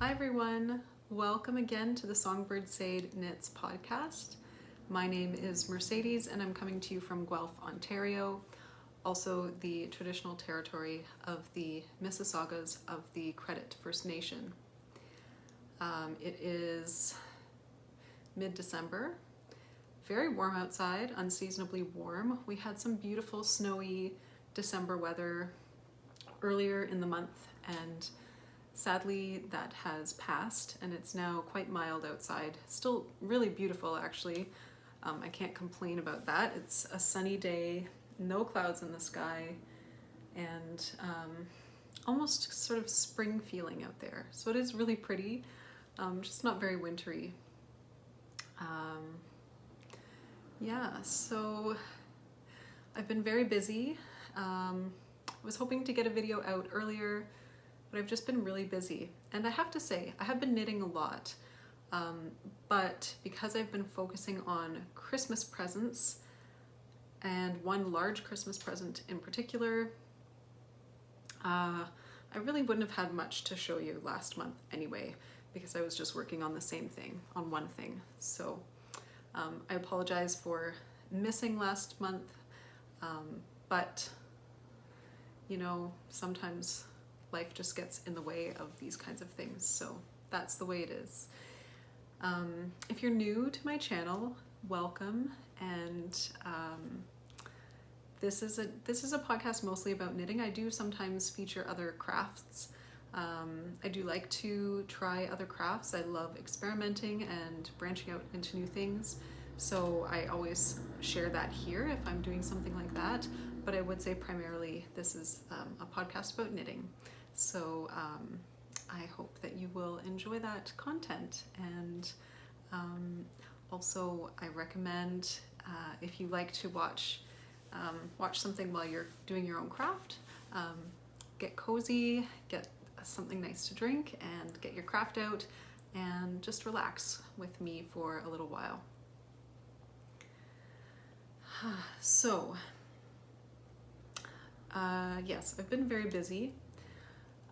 Hi everyone, welcome again to the Songbird Sade Knits podcast. My name is Mercedes and I'm coming to you from Guelph, Ontario, also the traditional territory of the Mississaugas of the Credit First Nation. It is mid-December, very warm outside, unseasonably warm. We had some beautiful snowy December weather earlier in the month, and sadly that has passed and it's now quite mild outside. Still really beautiful actually. I can't complain about that. It's a sunny day, no clouds in the sky, and almost sort of spring feeling out there. So it is really pretty, just not very wintry. Yeah, so I've been very busy. I was hoping to get a video out earlier, but I've just been really busy. And I have to say, I have been knitting a lot, but because I've been focusing on Christmas presents, and one large Christmas present in particular, I really wouldn't have had much to show you last month anyway, because I was just working on the same thing, on one thing. So I apologize for missing last month, but you know, sometimes life just gets in the way of these kinds of things, so that's the way it is. If you're new to my channel, welcome, and this is a podcast mostly about knitting. I do sometimes feature other crafts. I do like to try other crafts. I love experimenting and branching out into new things, so I always share that here if I'm doing something like that, but I would say primarily this is a podcast about knitting. So I hope that you will enjoy that content, and also I recommend if you like to watch something while you're doing your own craft, get cozy, get something nice to drink, and get your craft out and just relax with me for a little while. So yes, I've been very busy.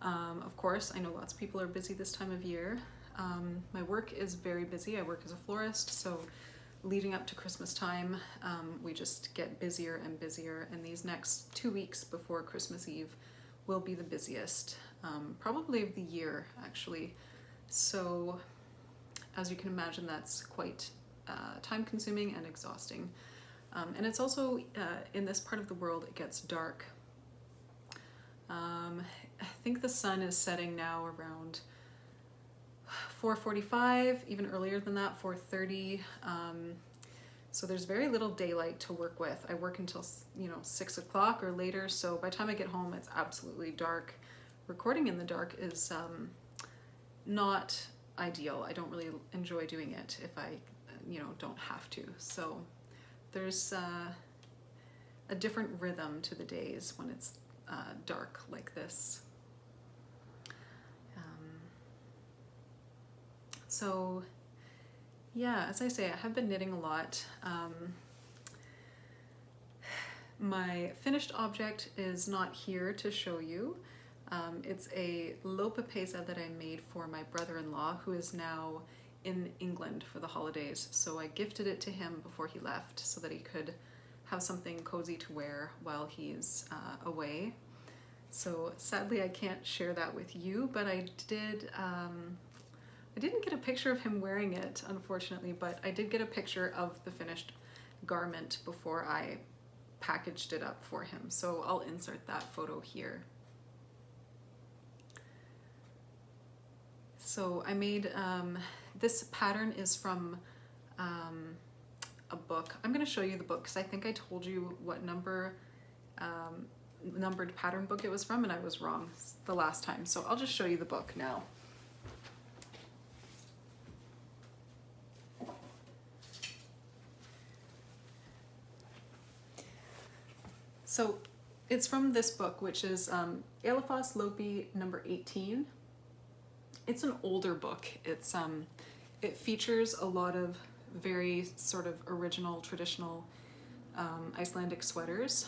Of course, I know lots of people are busy this time of year. My work is very busy. I work as a florist, so leading up to Christmas time, we just get busier and busier, and these next 2 weeks before Christmas Eve will be the busiest, probably of the year, actually. So, as you can imagine, that's quite time-consuming and exhausting. And it's also, in this part of the world, it gets dark. I think the sun is setting now around 4:45, even earlier than that, 4:30. So there's very little daylight to work with. I work until 6 o'clock or later, so by the time I get home it's absolutely dark. Recording in the dark is not ideal. I don't really enjoy doing it if I don't have to. So there's a different rhythm to the days when it's dark like this. So yeah, as I say, I have been knitting a lot. My finished object is not here to show you. It's a Lopapeysa that I made for my brother-in-law, who is now in England for the holidays. So I gifted it to him before he left so that he could have something cozy to wear while he's away. So sadly I can't share that with you, but I didn't get a picture of him wearing it, unfortunately, but I did get a picture of the finished garment before I packaged it up for him. So I'll insert that photo here. So I made, this pattern is from a book. I'm going to show you the book because I think I told you what numbered pattern book it was from, and I was wrong the last time. So I'll just show you the book now. So it's from this book, which is Eliphas Lopi number 18. It's an older book. It's it features a lot of very sort of original, traditional Icelandic sweaters,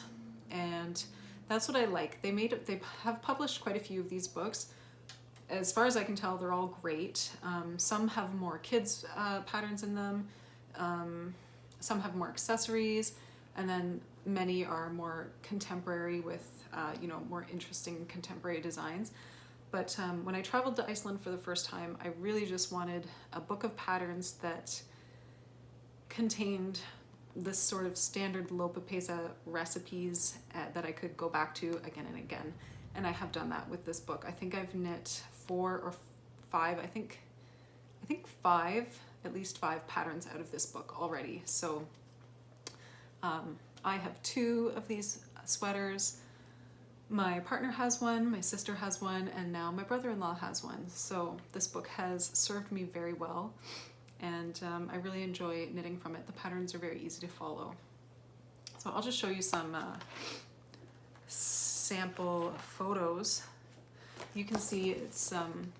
and that's what I like. They have published quite a few of these books, as far as I can tell, they're all great. Some have more kids patterns in them, some have more accessories, and then many are more contemporary with more interesting contemporary designs. But when I traveled to Iceland for the first time, I really just wanted a book of patterns that contained this sort of standard Lopapeysa recipes that I could go back to again and again. And I have done that with this book. I think I've knit 4 or 5, I think 5, at least 5 patterns out of this book already. So I have 2 of these sweaters. My partner has one, my sister has one, and now my brother-in-law has one. So this book has served me very well, and I really enjoy knitting from it. The patterns are very easy to follow. So I'll just show you some sample photos. You can see it's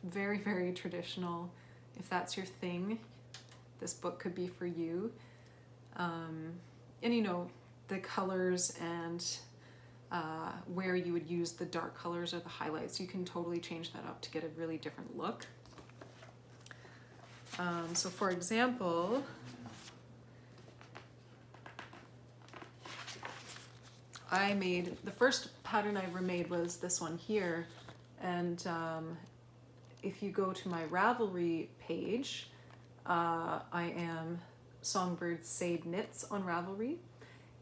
very, very traditional. If that's your thing, this book could be for you. And the colors and where you would use the dark colors or the highlights, you can totally change that up to get a really different look. So for example, the first pattern I ever made was this one here. And if you go to my Ravelry page, I am Songbird Sade Knits on Ravelry.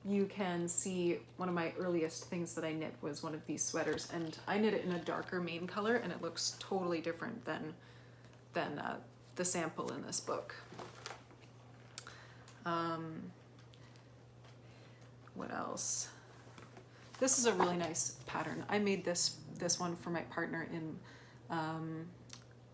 You can see one of my earliest things that I knit was one of these sweaters, and I knit it in a darker main color, and it looks totally different than the sample in this book. What else? This is a really nice pattern. I made this one for my partner in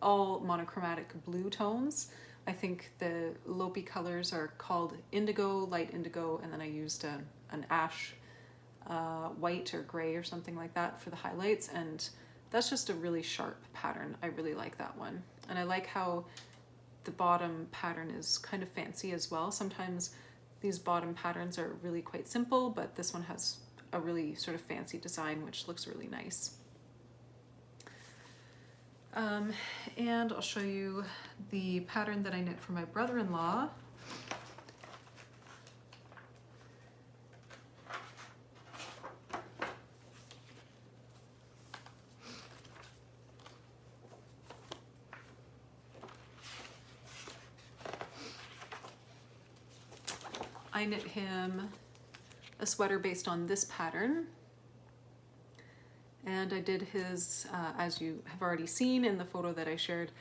all monochromatic blue tones. I think the Lopi colors are called indigo, light indigo, and then I used an ash white or gray or something like that for the highlights, and that's just a really sharp pattern. I really like that one. And I like how the bottom pattern is kind of fancy as well. Sometimes these bottom patterns are really quite simple, but this one has a really sort of fancy design, which looks really nice. And I'll show you the pattern that I knit for my brother-in-law. I knit him a sweater based on this pattern. And I did his, as you have already seen in the photo that I shared,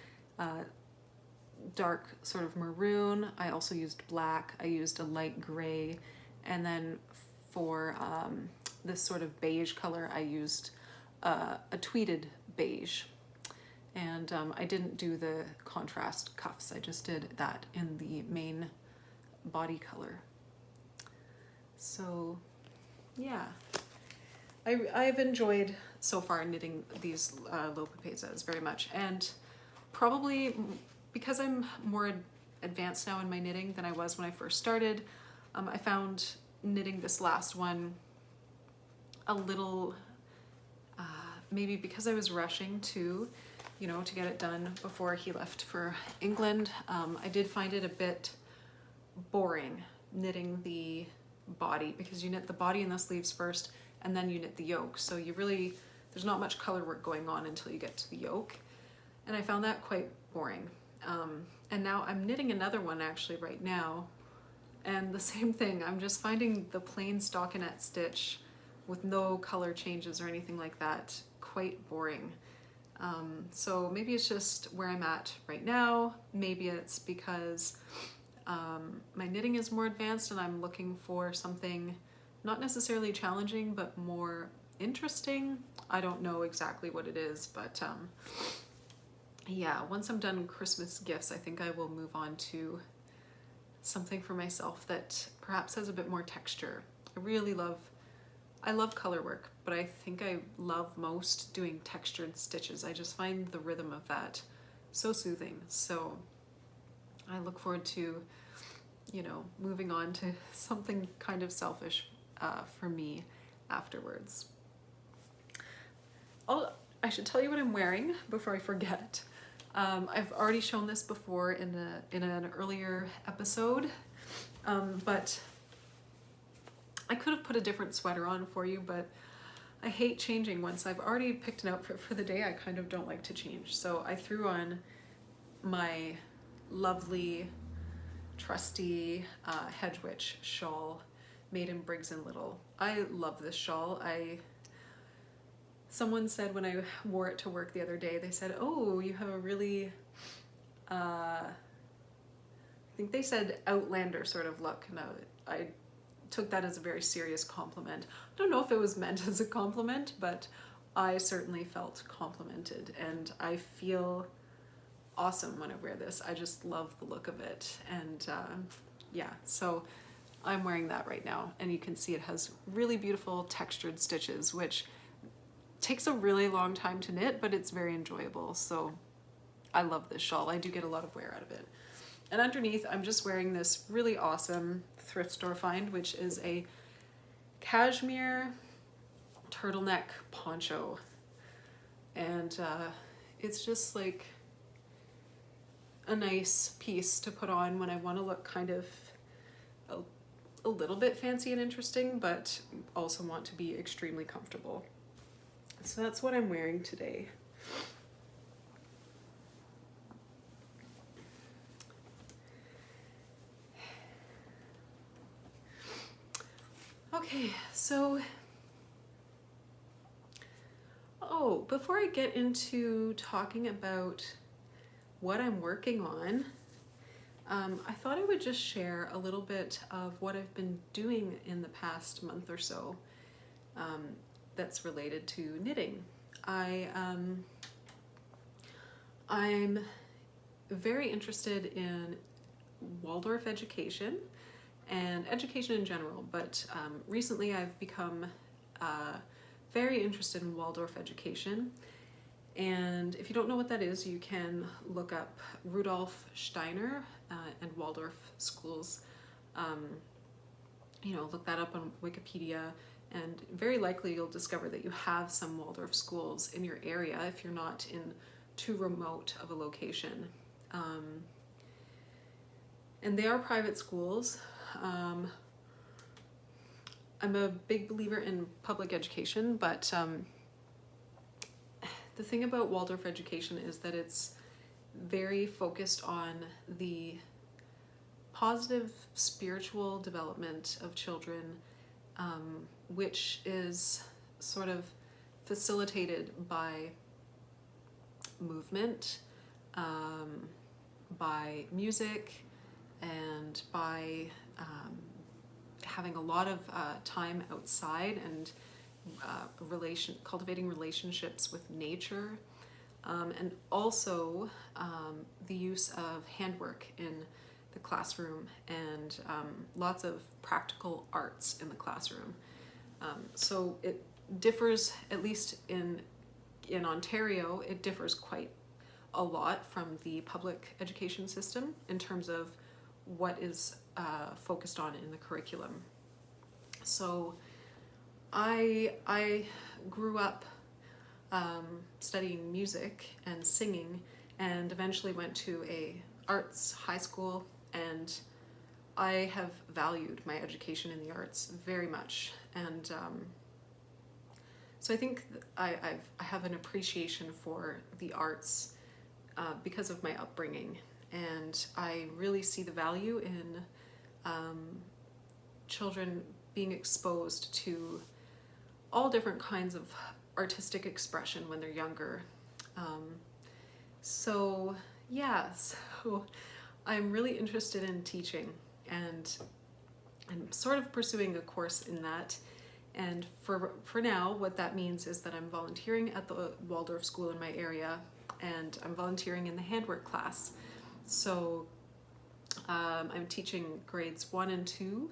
dark sort of maroon. I also used black. I used a light gray. And then for this sort of beige color, I used a tweeded beige. And I didn't do the contrast cuffs. I just did that in the main body color. So, yeah. I've enjoyed so far knitting these Lopapeysas very much, and probably because I'm more advanced now in my knitting than I was when I first started, I found knitting this last one a little, maybe because I was rushing to get it done before he left for England, I did find it a bit boring knitting the body, because you knit the body and the sleeves first, and then you knit the yoke. So there's not much color work going on until you get to the yoke. And I found that quite boring. And now I'm knitting another one actually right now. And the same thing, I'm just finding the plain stockinette stitch with no color changes or anything like that quite boring. So maybe it's just where I'm at right now. Maybe it's because my knitting is more advanced and I'm looking for something not necessarily challenging, but more interesting. I don't know exactly what it is, but yeah, once I'm done Christmas gifts, I think I will move on to something for myself that perhaps has a bit more texture. I love color work, but I think I love most doing textured stitches. I just find the rhythm of that so soothing. So I look forward to, moving on to something kind of selfish for me afterwards. I I should tell you what I'm wearing before I forget. I've already shown this before in an earlier episode, but I could have put a different sweater on for you, but I hate changing. Once I've already picked an outfit for the day, I kind of don't like to change. So I threw on my lovely, trusty Hedge Witch shawl made in Briggs & Little. I love this shawl. Someone said when I wore it to work the other day, they said, oh, you have a really, I think they said outlander sort of look. And I took that as a very serious compliment. I don't know if it was meant as a compliment, but I certainly felt complimented, and I feel awesome when I wear this. I just love the look of it. And yeah, so I'm wearing that right now, and you can see it has really beautiful textured stitches, which takes a really long time to knit, but it's very enjoyable. So I love this shawl. I do get a lot of wear out of it. And underneath, I'm just wearing this really awesome thrift store find, which is a cashmere turtleneck poncho. And it's just like a nice piece to put on when I want to look kind of a little bit fancy and interesting, but also want to be extremely comfortable. So that's what I'm wearing today. Okay, so, before I get into talking about what I'm working on, I thought I would just share a little bit of what I've been doing in the past month or so that's related to knitting. I'm very interested in Waldorf education and education in general, but recently I've become very interested in Waldorf education. And if you don't know what that is, you can look up Rudolf Steiner and Waldorf schools. Look that up on Wikipedia, and very likely you'll discover that you have some Waldorf schools in your area if you're not in too remote of a location. And they are private schools. I'm a big believer in public education, but the thing about Waldorf education is that it's very focused on the positive spiritual development of children, which is sort of facilitated by movement, by music, and by having a lot of time outside and cultivating relationships with nature, and also the use of handwork in the classroom, and lots of practical arts in the classroom. So it differs, at least in Ontario, it differs quite a lot from the public education system in terms of what is focused on in the curriculum. So I grew up studying music and singing, and eventually went to a arts high school, and I have valued my education in the arts very much. And so I think I have an appreciation for the arts because of my upbringing, and I really see the value in children being exposed to all different kinds of artistic expression when they're younger. So I'm really interested in teaching, and I'm sort of pursuing a course in that. And for now, what that means is that I'm volunteering at the Waldorf school in my area, and I'm volunteering in the handwork class. So I'm teaching grades 1 and 2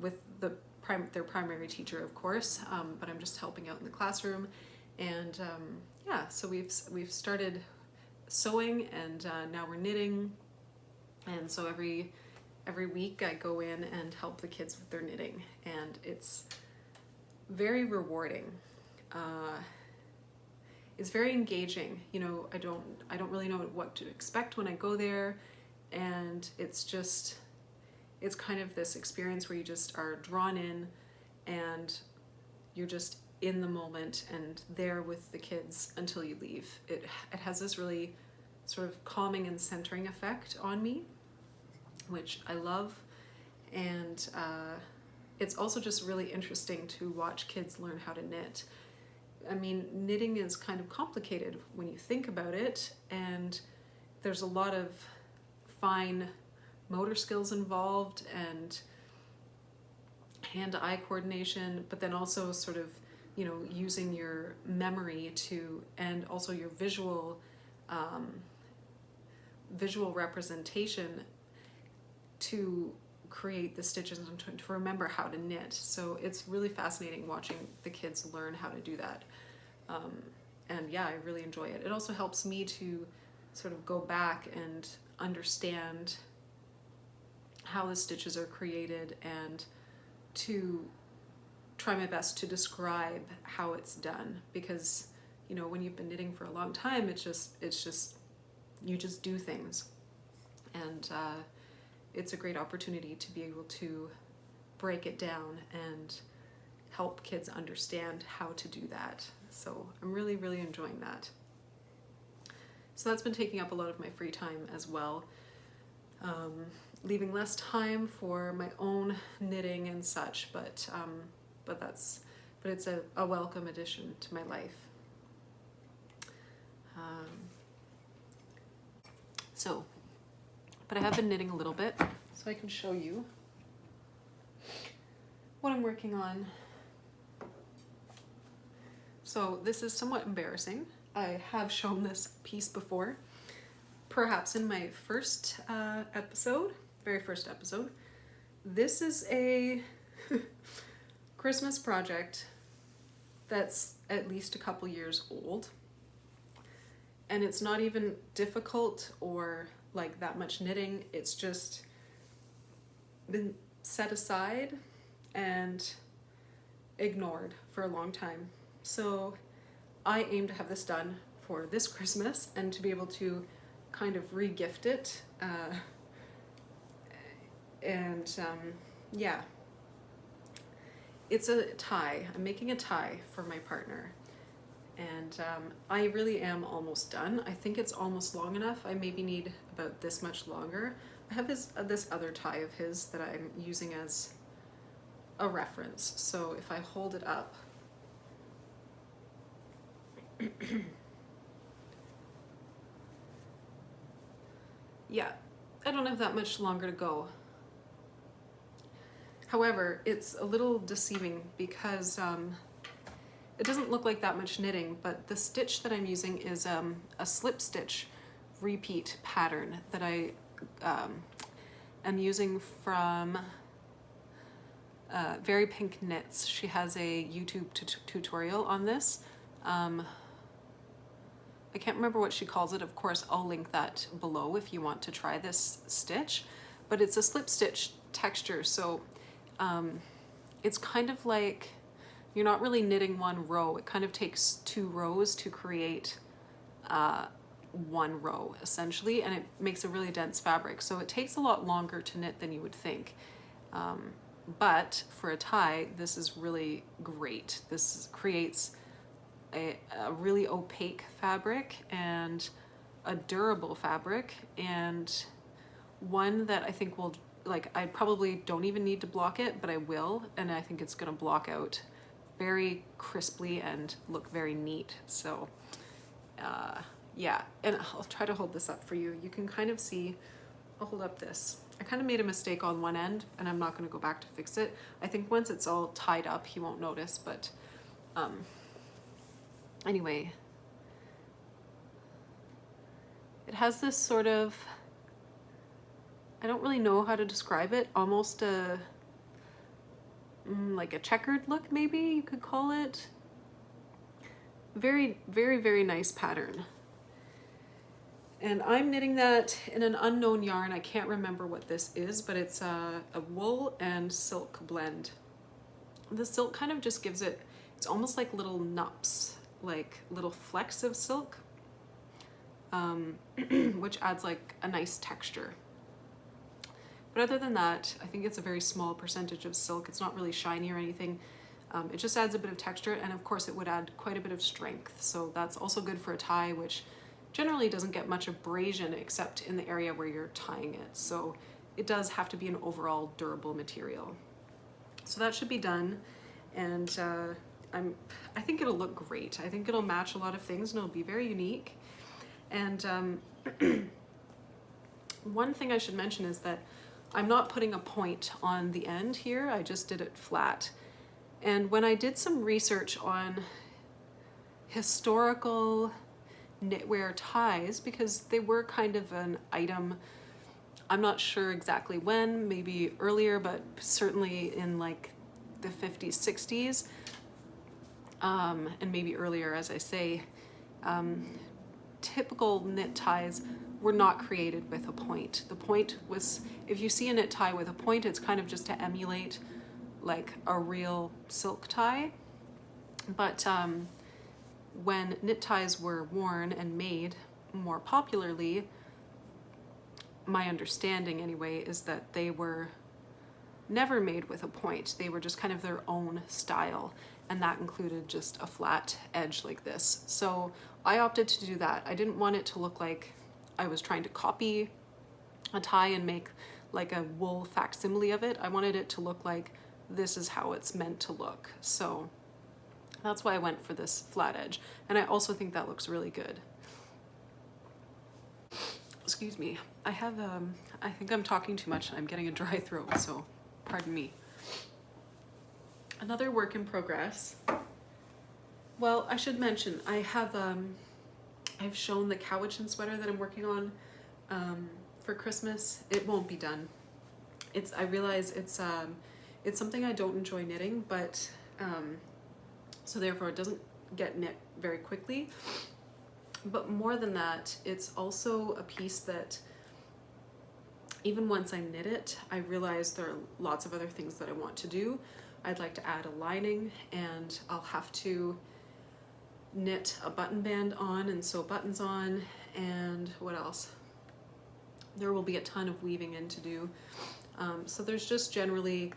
with their primary teacher, of course, but I'm just helping out in the classroom. And so we've started sewing, and now we're knitting. And so every week I go in and help the kids with their knitting, and it's very rewarding. it's very engaging. You know, I don't really know what to expect when I go there, and it's kind of this experience where you just are drawn in and you're just in the moment and there with the kids until you leave. It has this really sort of calming and centering effect on me, which I love. And it's also just really interesting to watch kids learn how to knit. I mean, knitting is kind of complicated when you think about it, and there's a lot of fine motor skills involved and hand-eye coordination, but then also sort of, you know, using your memory to, and also your visual representation to create the stitches and to remember how to knit. So it's really fascinating watching the kids learn how to do that. And yeah, I really enjoy it. It also helps me to sort of go back and understand how the stitches are created and to try my best to describe how it's done, because, you know, when you've been knitting for a long time, it's just you just do things, and it's a great opportunity to be able to break it down and help kids understand how to do that. So I'm really, really enjoying that. So that's been taking up a lot of my free time as well, leaving less time for my own knitting and such, but it's a welcome addition to my life. But I have been knitting a little bit, so I can show you what I'm working on. So this is somewhat embarrassing. I have shown this piece before, perhaps in my first very first episode. This is a Christmas project that's at least a couple years old, and it's not even difficult or like that much knitting. It's just been set aside and ignored for a long time. So I aim to have this done for this Christmas and to be able to kind of re-gift it. Yeah, it's a tie. I'm making a tie for my partner, and I really am almost done. I think it's almost long enough. I maybe need about this much longer. I have this other tie of his that I'm using as a reference. So if I hold it up, yeah, I don't have that much longer to go. However, it's a little deceiving because it doesn't look like that much knitting, but the stitch that I'm using is a slip stitch repeat pattern that I am using from Very Pink Knits. She has a YouTube tutorial on this. I can't remember what she calls it. Of course, I'll link that below if you want to try this stitch, but it's a slip stitch texture. So it's kind of like you're not really knitting one row. It kind of takes 2 rows to create 1 row essentially, and it makes a really dense fabric. So it takes a lot longer to knit than you would think. But for a tie, this is really great. This creates a really opaque fabric and a durable fabric, and one that I think will, like, I probably don't even need to block it, but I will, and I think it's gonna block out very crisply and look very neat. So yeah, and I'll try to hold this up for you. You can kind of see, I'll hold up this. I kind of made a mistake on one end, and I'm not gonna go back to fix it. I think once it's all tied up, he won't notice, but anyway, it has this sort of, I don't really know how to describe it, almost a like a checkered look, maybe you could call it. Very, very, very nice pattern. And I'm knitting that in an unknown yarn. I can't remember what this is, but it's a wool and silk blend. The silk kind of just gives it, it's almost like little nups, like little flecks of silk, which adds like a nice texture. But other than that, I think it's a very small percentage of silk. It's not really shiny or anything. It just adds a bit of texture, and of course it would add quite a bit of strength. So that's also good for a tie, which generally doesn't get much abrasion except in the area where you're tying it. So it does have to be an overall durable material. So that should be done, and I think it'll look great. I think it'll match a lot of things and it'll be very unique. And one thing I should mention is that I'm not putting a point on the end here. I just did it flat. And when I did some research on historical knitwear ties, because they were kind of an item, I'm not sure exactly when, maybe earlier, but certainly in like the 50s, 60s, and maybe earlier, as I say, typical knit ties were not created with a point. The point was, if you see a knit tie with a point, it's kind of just to emulate like a real silk tie. But when knit ties were worn and made more popularly, my understanding anyway is that they were never made with a point. They were just kind of their own style, and that included just a flat edge like this. So I opted to do that. I didn't want it to look like I was trying to copy a tie and make like a wool facsimile of it. I wanted it to look like this is how it's meant to look. So that's why I went for this flat edge. And I also think that looks really good. Excuse me. I think I'm talking too much and I'm getting a dry throat, so pardon me. Another work in progress. Well, I should mention, I've shown the Cowichan sweater that I'm working on for Christmas. It won't be done. I realize it's something I don't enjoy knitting, but so therefore it doesn't get knit very quickly. But more than that, it's also a piece that even once I knit it, I realize there are lots of other things that I want to do. I'd like to add a lining, and I'll have to knit a button band on and sew buttons on, and what else? There will be a ton of weaving in to do. So there's just generally,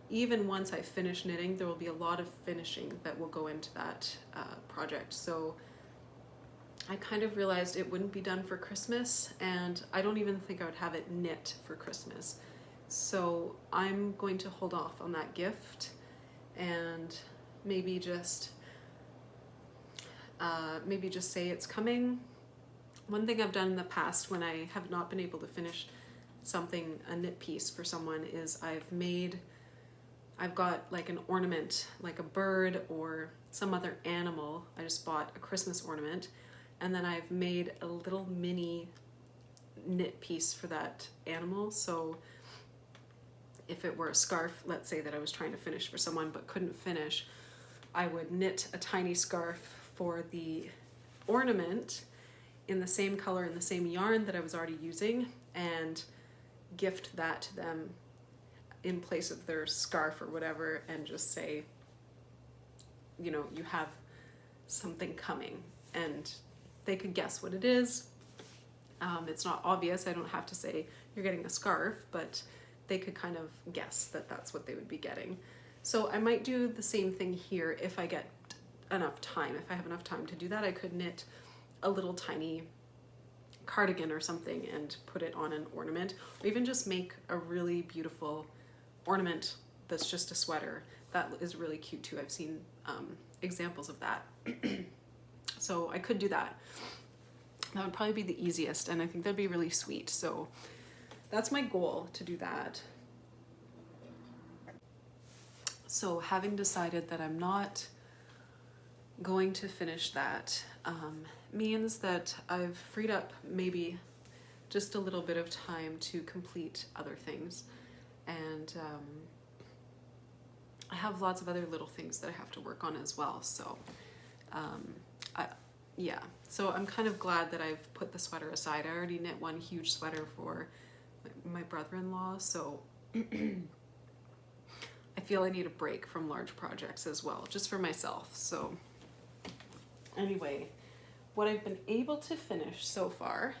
even once I finish knitting, there will be a lot of finishing that will go into that project. So I kind of realized it wouldn't be done for Christmas, and I don't even think I would have it knit for Christmas. So I'm going to hold off on that gift and maybe just say it's coming. One thing I've done in the past when I have not been able to finish something, a knit piece for someone, is I've got like an ornament, like a bird or some other animal. I just bought a Christmas ornament, and then I've made a little mini knit piece for that animal. So if it were a scarf, let's say, that I was trying to finish for someone but couldn't finish, I would knit a tiny scarf for the ornament in the same color and the same yarn that I was already using, and gift that to them in place of their scarf or whatever, and just say, you know, you have something coming, and they could guess what it is. It's not obvious. I don't have to say you're getting a scarf, but they could kind of guess that that's what they would be getting. So I might do the same thing here if I get enough time. If I have enough time to do that, I could knit a little tiny cardigan or something and put it on an ornament, or even just make a really beautiful ornament that's just a sweater. That is really cute too. I've seen examples of that. So I could do that. That would probably be the easiest, and I think that'd be really sweet. So that's my goal, to do that. So having decided that I'm not going to finish that means that I've freed up maybe just a little bit of time to complete other things. And I have lots of other little things that I have to work on as well. So yeah, so I'm kind of glad that I've put the sweater aside. I already knit one huge sweater for my brother-in-law, so I feel I need a break from large projects as well, just for myself. So Anyway, what I've been able to finish so far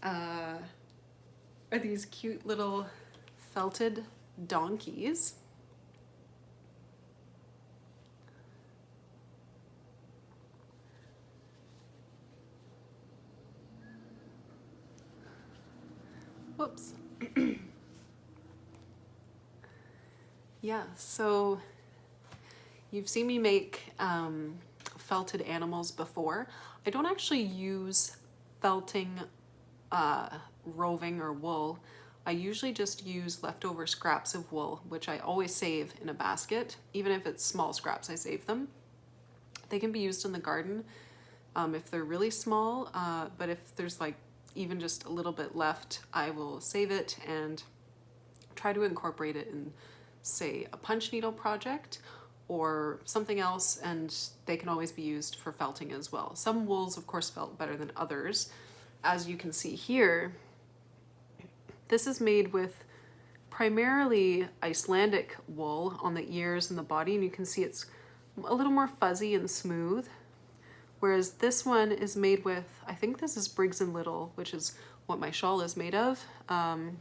are these cute little felted donkeys. Whoops. Yeah, so you've seen me make felted animals before. I don't actually use felting roving or wool. I usually just use leftover scraps of wool, which I always save in a basket. Even if it's small scraps, I save them. They can be used in the garden if they're really small, but if there's like even just a little bit left, I will save it and try to incorporate it in, say, a punch needle project or something else, and they can always be used for felting as well. Some wools, of course, felt better than others. As you can see here, this is made with primarily Icelandic wool on the ears and the body, and you can see it's a little more fuzzy and smooth. Whereas this one is made with, I think this is Briggs & Little, which is what my shawl is made of. And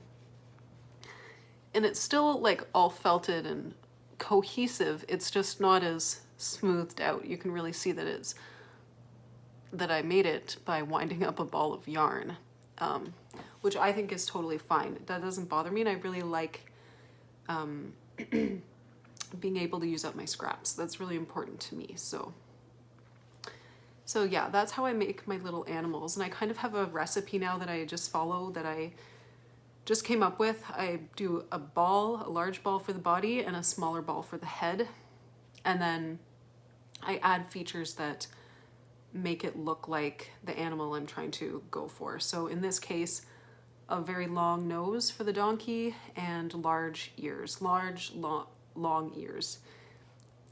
it's still like all felted and cohesive. It's just not as smoothed out. You can really see that I made it by winding up a ball of yarn, which I think is totally fine. That doesn't bother me, and I really like being able to use up my scraps. That's really important to me. So yeah, that's how I make my little animals. And I kind of have a recipe now that I just follow, that I just came up with. I do a large ball for the body and a smaller ball for the head. And then I add features that make it look like the animal I'm trying to go for. So in this case, a very long nose for the donkey and large ears, long ears.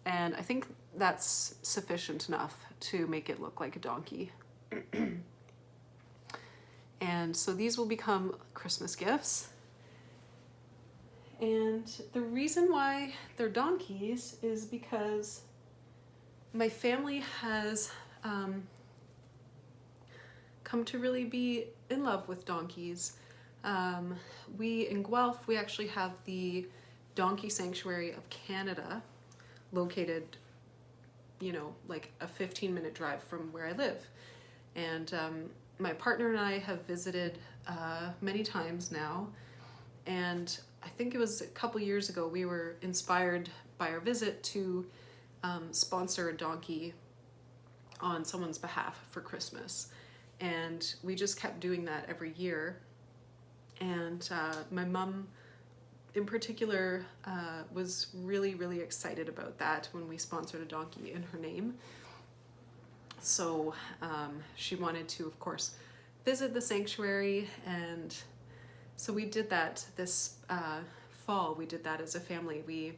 And I think that's sufficient enough to make it look like a donkey. And so these will become Christmas gifts. And the reason why they're donkeys is because my family has come to really be in love with donkeys. We in Guelph, we actually have the Donkey Sanctuary of Canada located, you know, like a 15-minute drive from where I live. And my partner and I have visited many times now. And I think it was a couple years ago, we were inspired by our visit to sponsor a donkey on someone's behalf for Christmas. And we just kept doing that every year. And my mom in particular was really, really excited about that when we sponsored a donkey in her name. So she wanted to, of course, visit the sanctuary, and so we did that this fall. We did that as a family. We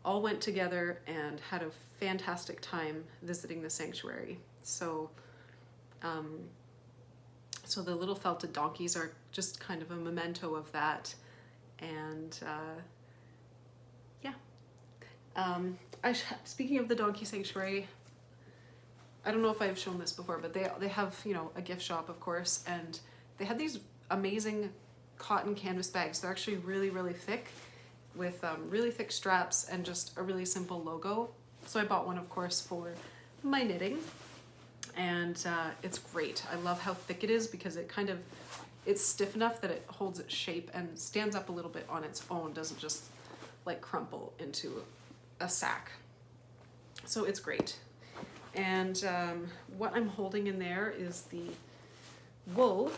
all went together and had a fantastic time visiting the sanctuary. So so the little felted donkeys are just kind of a memento of that. And yeah. Speaking of the Donkey Sanctuary, I don't know if I've shown this before, but they have, you know, a gift shop, of course, and they had these amazing cotton canvas bags. They're actually really, really thick with really thick straps and just a really simple logo. So I bought one, of course, for my knitting, and it's great. I love how thick it is because it's stiff enough that it holds its shape and stands up a little bit on its own, doesn't just like crumple into a sack. So it's great. And what I'm holding in there is the wool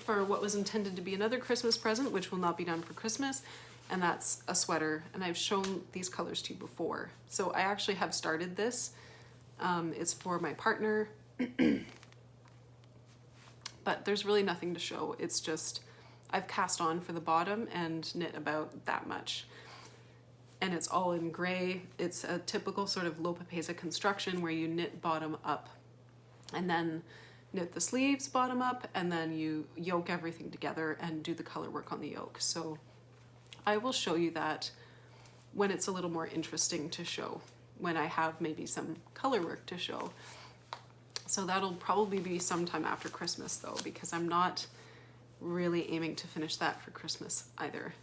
for what was intended to be another Christmas present, which will not be done for Christmas, and that's a sweater. And I've shown these colors to you before. So I actually have started this. It's for my partner. But there's really nothing to show. It's just, I've cast on for the bottom and knit about that much. And it's all in gray. It's a typical sort of Lopapeysa construction where you knit bottom up and then knit the sleeves bottom up, and then you yoke everything together and do the color work on the yoke. So I will show you that when it's a little more interesting to show. when I have maybe some color work to show. So that'll probably be sometime after Christmas though, because I'm not really aiming to finish that for Christmas either.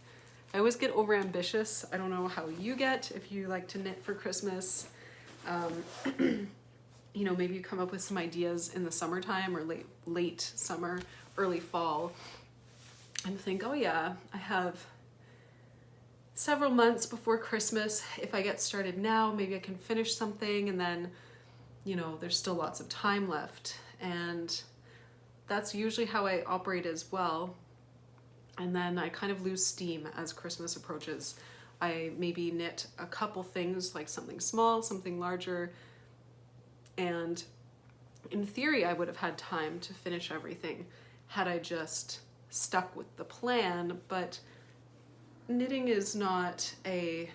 I always get over ambitious. I don't know how you get, if you like to knit for Christmas. You know, maybe you come up with some ideas in the summertime or late summer, early fall, and think, oh yeah, I have several months before Christmas. If I get started now, maybe I can finish something, and then, you know, there's still lots of time left. And that's usually how I operate as well. And then I kind of lose steam as Christmas approaches. I maybe knit a couple things, like something small, something larger, and in theory I would have had time to finish everything had I just stuck with the plan. But knitting is not a,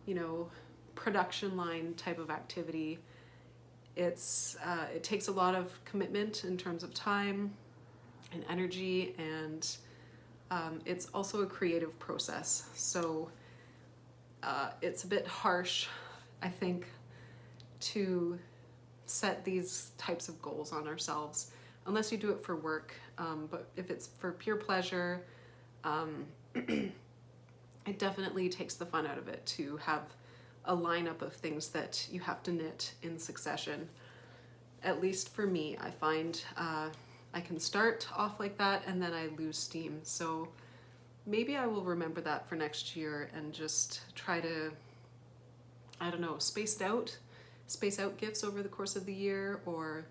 you know, production line type of activity. It takes a lot of commitment in terms of time and energy, and it's also a creative process. So it's a bit harsh, I think, to set these types of goals on ourselves, unless you do it for work. But if it's for pure pleasure, it definitely takes the fun out of it to have a lineup of things that you have to knit in succession. At least for me, I find I can start off like that and then I lose steam. So maybe I will remember that for next year and just try to, I don't know, space out gifts over the course of the year, or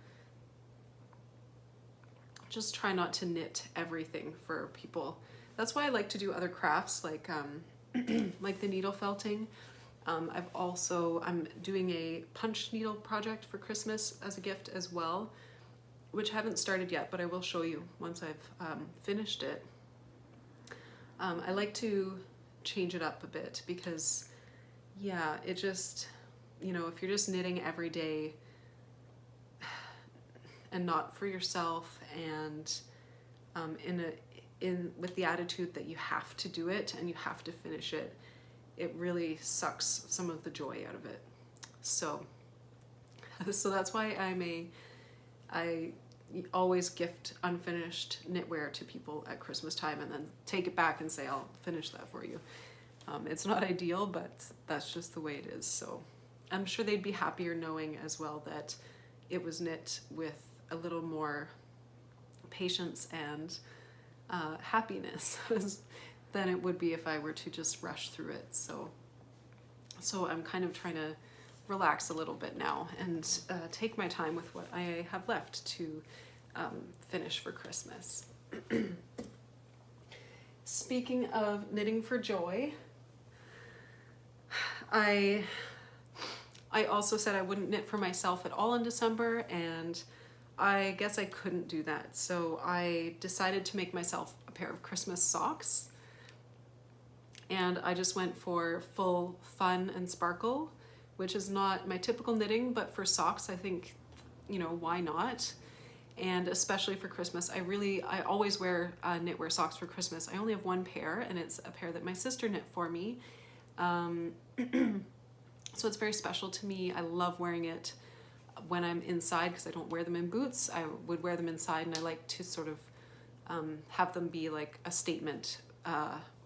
just try not to knit everything for people. That's why I like to do other crafts, like like the needle felting. I'm doing a punch needle project for Christmas as a gift as well, which I haven't started yet, but I will show you once I've finished it. I like to change it up a bit because, yeah, it just, you know, if you're just knitting every day and not for yourself, and with the attitude that you have to do it and you have to finish it, it really sucks some of the joy out of it. So that's why I always gift unfinished knitwear to people at Christmas time and then take it back and say, I'll finish that for you. It's not ideal, but that's just the way it is. So I'm sure they'd be happier knowing as well that it was knit with a little more patience and happiness than it would be if I were to just rush through it. So I'm kind of trying to relax a little bit now and take my time with what I have left to finish for Christmas. Speaking of knitting for joy, I also said I wouldn't knit for myself at all in December, and I guess I couldn't do that. So I decided to make myself a pair of Christmas socks, and I just went for full fun and sparkle, which is not my typical knitting, but for socks, I think, you know, why not? And especially for Christmas, I always wear knitwear socks for Christmas. I only have one pair, and it's a pair that my sister knit for me. So it's very special to me. I love wearing it when I'm inside because I don't wear them in boots. I would wear them inside, and I like to sort of have them be like a statement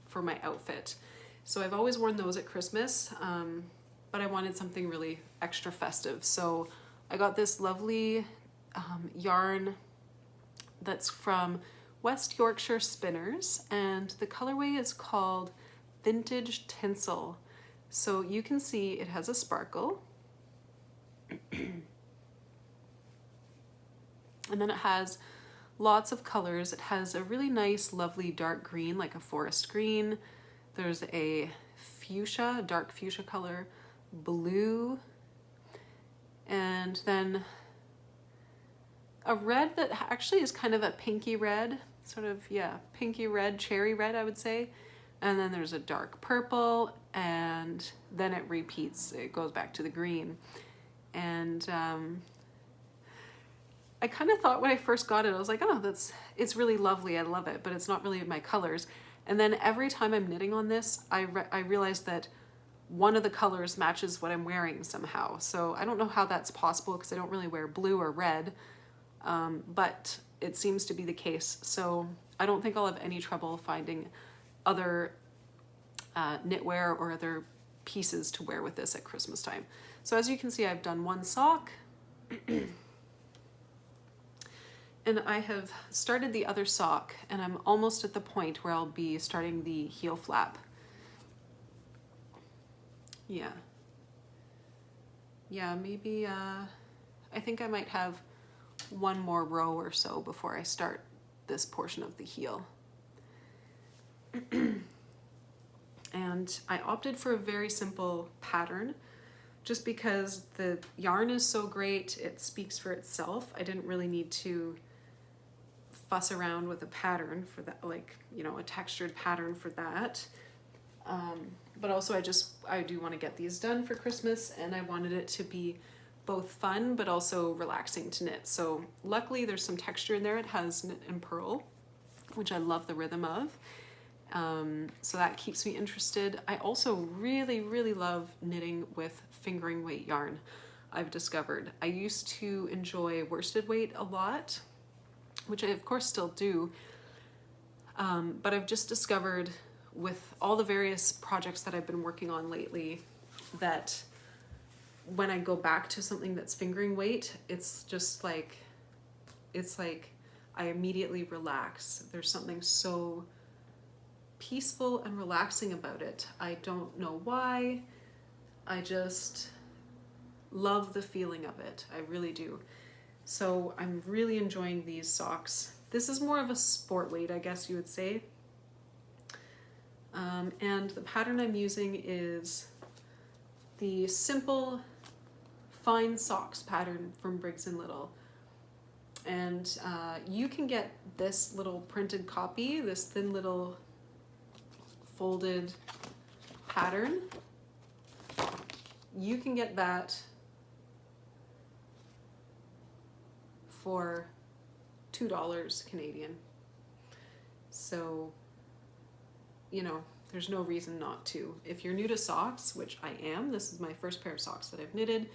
for my outfit. So I've always worn those at Christmas, but I wanted something really extra festive. So I got this lovely yarn that's from West Yorkshire Spinners, and the colorway is called Vintage Tinsel. So you can see it has a sparkle. And then it has lots of colors. It has a really nice, lovely dark green, like a forest green. There's a fuchsia, dark fuchsia color, blue, and then a red that actually is kind of a pinky red, sort of, yeah, pinky red, cherry red, I would say. And then there's a dark purple, and then it repeats, it goes back to the green. And I kind of thought when I first got it, I was like, oh, it's really lovely, I love it, but it's not really my colors. And then every time I'm knitting on this, I realized that one of the colors matches what I'm wearing somehow. So I don't know how that's possible because I don't really wear blue or red, but it seems to be the case. So I don't think I'll have any trouble finding other knitwear or other pieces to wear with this at Christmas time. So as you can see, I've done one sock and I have started the other sock, and I'm almost at the point where I'll be starting the heel flap. Yeah, maybe I think I might have one more row or so before I start this portion of the heel. And I opted for a very simple pattern just because the yarn is so great, it speaks for itself. I didn't really need to fuss around with a pattern for that, like, you know, a textured pattern for that. But also I do want to get these done for Christmas, and I wanted it to be both fun but also relaxing to knit. So luckily there's some texture in there. It has knit and purl, which I love the rhythm of. So that keeps me interested. I also really love knitting with fingering weight yarn, I've discovered. I used to enjoy worsted weight a lot, which I of course still do, but I've just discovered with all the various projects that I've been working on lately that when I go back to something that's fingering weight, it's just like, it's like I immediately relax. There's something so peaceful and relaxing about it. I don't know why. I just love the feeling of it. I really do. So I'm really enjoying these socks. This is more of a sport weight, I guess you would say. And the pattern I'm using is the simple fine socks pattern from Briggs & Little. And you can get this little printed copy, this thin little folded pattern. You can get that for $2 Canadian. So, you know, there's no reason not to. If you're new to socks, which I am, this is my first pair of socks that I've knitted,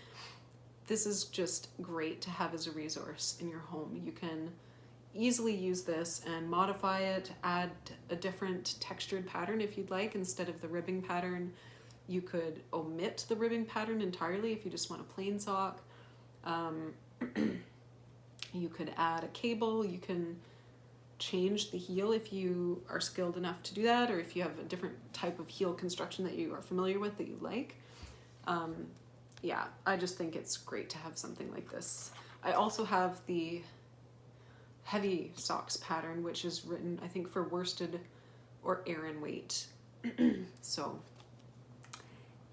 this is just great to have as a resource in your home. You can easily use this and modify it, add a different textured pattern if you'd like. Instead of the ribbing pattern, you could omit the ribbing pattern entirely if you just want a plain sock. You could add a cable, you can change the heel if you are skilled enough to do that, or if you have a different type of heel construction that you are familiar with that you like. Yeah, I just think it's great to have something like this. I also have the heavy socks pattern, which is written, I think, for worsted or Aran weight. So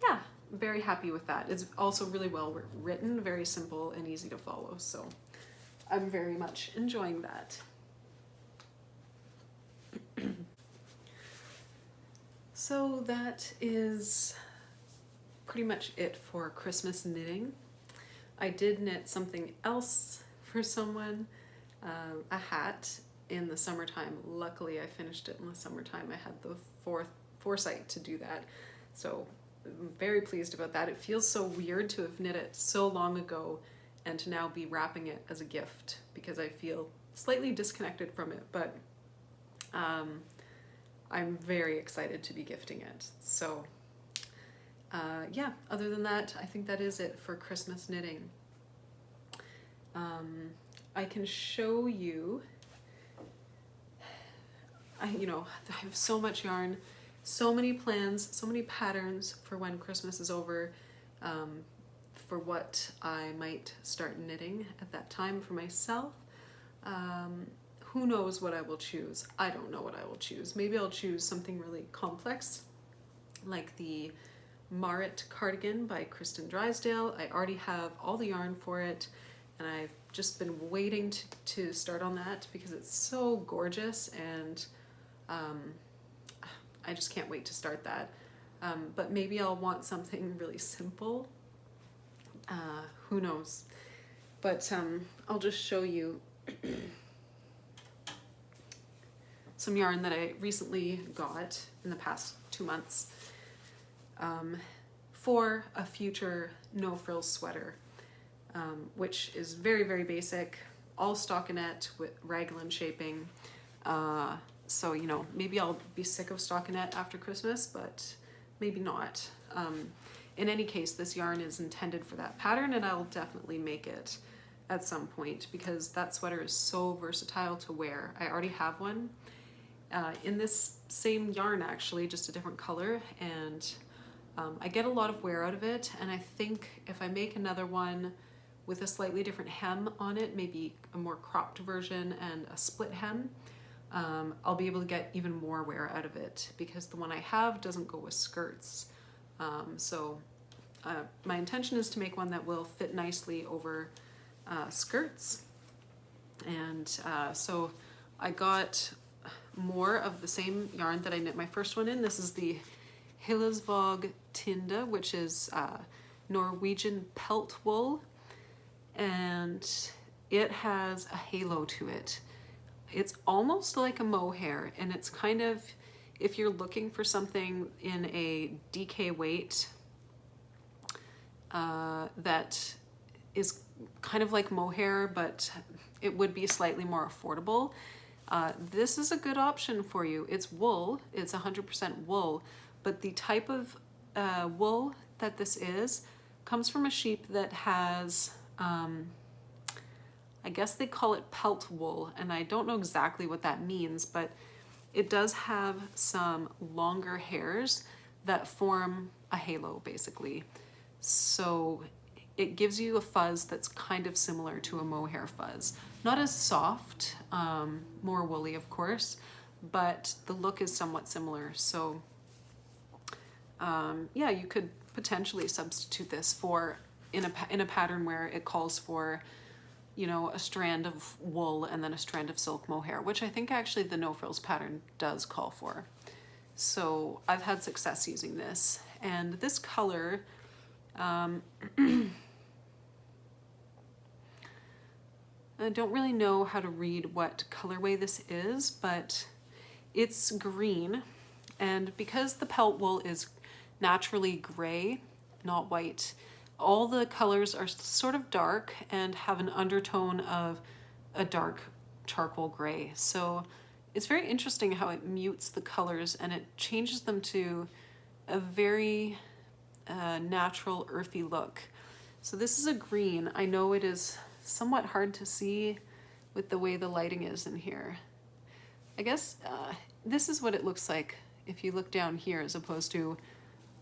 yeah, very happy with that. It's also really well written, very simple and easy to follow. So I'm very much enjoying that. So that is pretty much it for Christmas knitting. I did knit something else for someone, a hat in the summertime. Luckily I finished it in the summertime. I had the foresight to do that. So I'm very pleased about that. It feels so weird to have knit it so long ago and to now be wrapping it as a gift, because I feel slightly disconnected from it, but I'm very excited to be gifting it. So yeah, other than that, I think that is it for Christmas knitting. I can show you, I have so much yarn, so many plans, so many patterns for when Christmas is over, for what I might start knitting at that time for myself. Who knows what I will choose? I don't know what I will choose. Maybe I'll choose something really complex, like the Marit cardigan by Kristen Drysdale. I already have all the yarn for it, and I've just been waiting to start on that because it's so gorgeous, and I just can't wait to start that. But maybe I'll want something really simple. Who knows? But I'll just show you some yarn that I recently got in the past 2 months. for a future no-frills sweater, which is very, very basic, all stockinette with raglan shaping. So, you know, maybe I'll be sick of stockinette after Christmas, but maybe not. In any case, this yarn is intended for that pattern, and I'll definitely make it at some point because that sweater is so versatile to wear. I already have one in this same yarn, actually, just a different color, and I get a lot of wear out of it. And I think if I make another one with a slightly different hem on it, maybe a more cropped version and a split hem, I'll be able to get even more wear out of it because the one I have doesn't go with skirts. My intention is to make one that will fit nicely over skirts. And so I got more of the same yarn that I knit my first one in. This is the Hillesvåg Tinde, which is Norwegian pelt wool, and it has a halo to it. It's almost like a mohair, and it's kind of, if you're looking for something in a DK weight that is kind of like mohair, but it would be slightly more affordable, this is a good option for you. It's wool, it's 100% wool, but the type of wool that this is comes from a sheep that has, I guess they call it pelt wool, and I don't know exactly what that means, but it does have some longer hairs that form a halo, basically. So it gives you a fuzz that's kind of similar to a mohair fuzz. Not as soft, more woolly, of course, but the look is somewhat similar. So yeah, you could potentially substitute this for in a pattern where it calls for, you know, a strand of wool and then a strand of silk mohair, which I think actually the no frills pattern does call for. So I've had success using this, and this color, I don't really know how to read what colorway this is, but it's green, and because the pelt wool is naturally gray, not white, all the colors are sort of dark and have an undertone of a dark charcoal gray. So it's very interesting how it mutes the colors and it changes them to a very natural, earthy look. So this is a green. I know it is somewhat hard to see with the way the lighting is in here. I guess this is what it looks like if you look down here as opposed to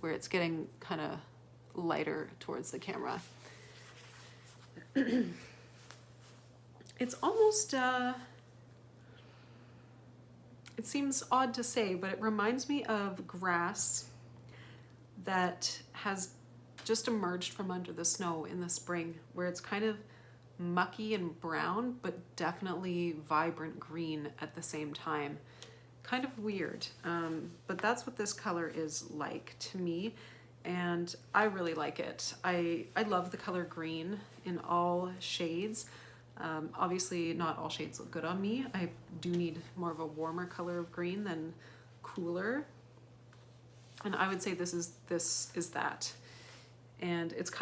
where it's getting kind of lighter towards the camera. It's almost, it seems odd to say, but it reminds me of grass that has just emerged from under the snow in the spring, where it's kind of mucky and brown, but definitely vibrant green at the same time. Kind of weird, but that's what this color is like to me, and I really like it. I love the color green in all shades. Obviously not all shades look good on me. I do need more of a warmer color of green than cooler, and I would say this is that. And it's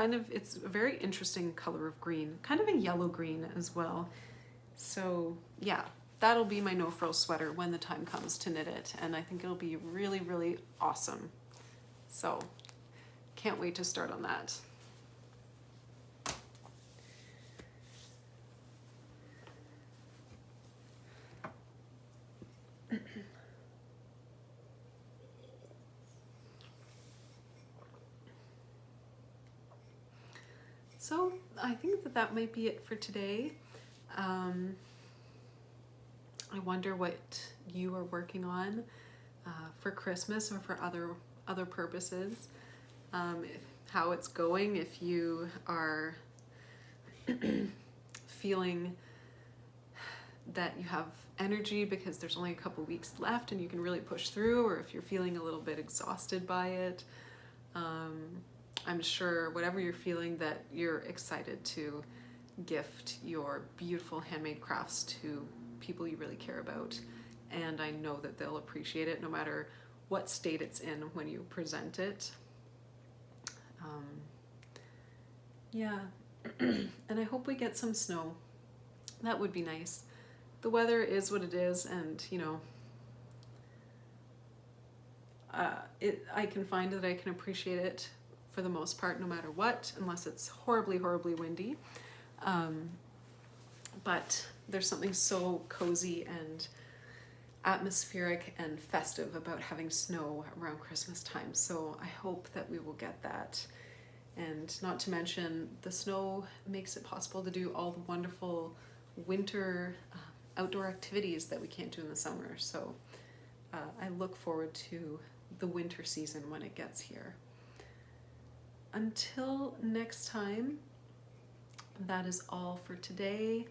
a very interesting color of green, kind of a yellow green as well. So yeah, that'll be my no frills sweater when the time comes to knit it, and I think it'll be really, really awesome. So can't wait to start on that. So I think that might be it for today. I wonder what you are working on for Christmas or for other purposes. How it's going, if you are feeling that you have energy because there's only a couple weeks left and you can really push through, or if you're feeling a little bit exhausted by it. I'm sure whatever you're feeling, that you're excited to gift your beautiful handmade crafts to people you really care about, and I know that they'll appreciate it no matter what state it's in when you present it. Yeah, and I hope we get some snow. That would be nice. The weather is what it is, and you know, I can find that I can appreciate it for the most part, no matter what, unless it's horribly, horribly windy. But there's something so cozy and atmospheric and festive about having snow around Christmas time. So I hope that we will get that. And not to mention, the snow makes it possible to do all the wonderful winter outdoor activities that we can't do in the summer. So I look forward to the winter season when it gets here. Until next time, that is all for today.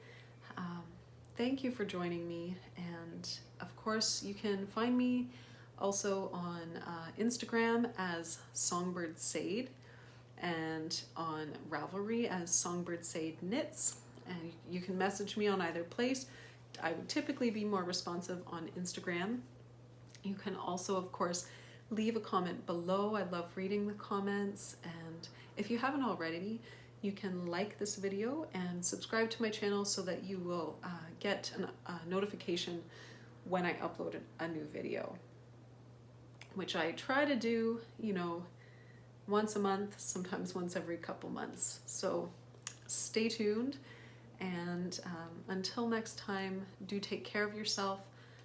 Thank you for joining me, and of course you can find me also on Instagram as Songbird Sade, and on Ravelry as Songbird Sade Knits, and you can message me on either place. I would typically be more responsive on Instagram. You can also, of course, leave a comment below. I love reading the comments, and if you haven't already, you can like this video and subscribe to my channel so that you will get a notification when I upload a new video, which I try to do, you know, once a month, sometimes once every couple months. So stay tuned, and until next time, do take care of yourself.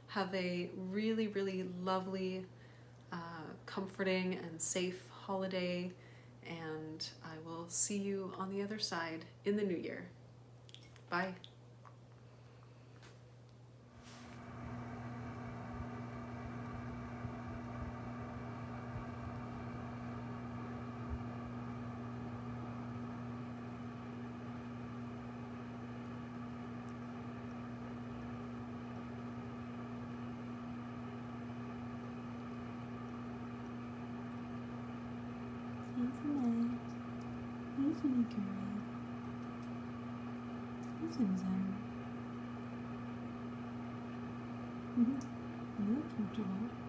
Have a really, really lovely, comforting and safe holiday, and I will see you on the other side in the new year. Bye. Isn't it, girl? Isn't it? You look comfortable.